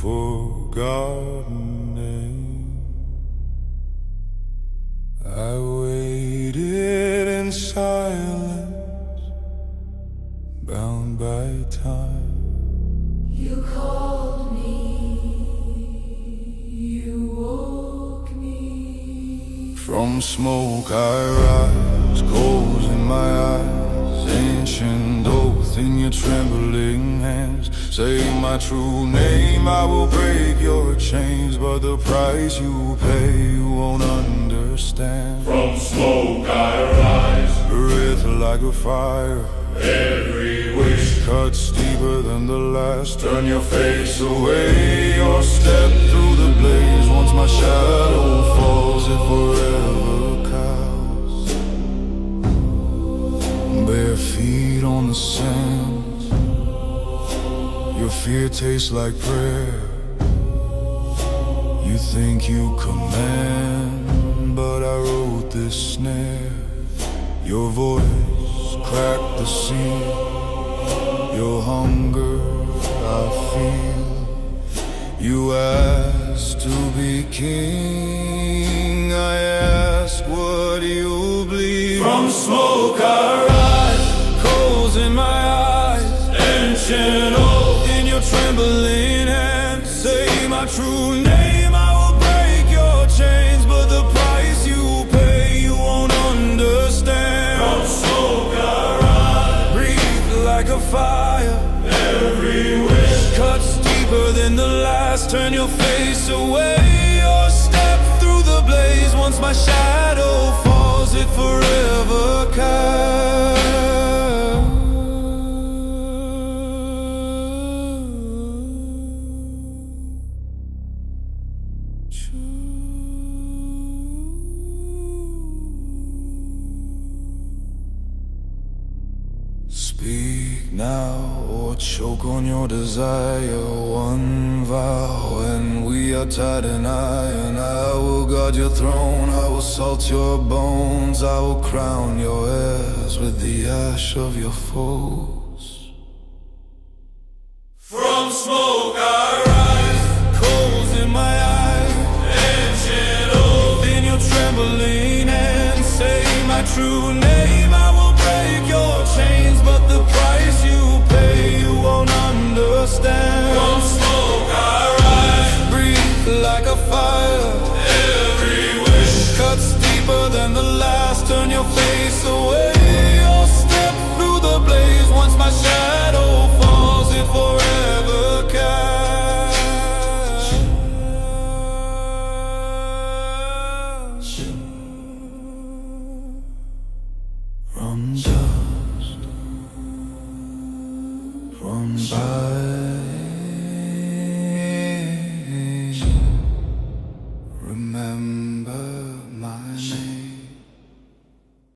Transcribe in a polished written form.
Forgotten name. I waited in silence, bound by time. You called me, you woke me. From smoke I rise, coals in my eyes, ancient oath in your trembling hands. Say my true name, I will break your chains, but the price you pay you won't understand. From smoke I rise, breath like a fire, every wish cuts deeper than the last. Turn your face away or step through the blaze. Once my shadow falls, it forever cows. Bare feet on the sand, your fear tastes like prayer. You think you command, but I wrote this snare. Your voice cracked the seal, your hunger I feel. You asked to be king, I ask what you bleed. From smoke I rise, coals in my eyes, ancient trembling hands. Say my true name, I will break your chains, but the price you pay you won't understand. From smoke I rise, breathe like a fire, every wish cuts deeper than the last. Turn your face away or step through the blaze. Once my shadow falls, it forever casts. Speak now or choke on your desire. One vow and we are tied in iron. I will guard your throne, I will salt your bones, I will crown your heirs with the ash of your foes. From smoke I rise, coals in my eyes, ancient oath in your trembling hands. Say my true name, I will break your chains, but the price you pay you won't understand. From smoke I rise, breathe like a fire, every wish cuts deeper than the last. Turn your face away or step through the blaze. Once my shadow falls, it forever casts. From dust, from by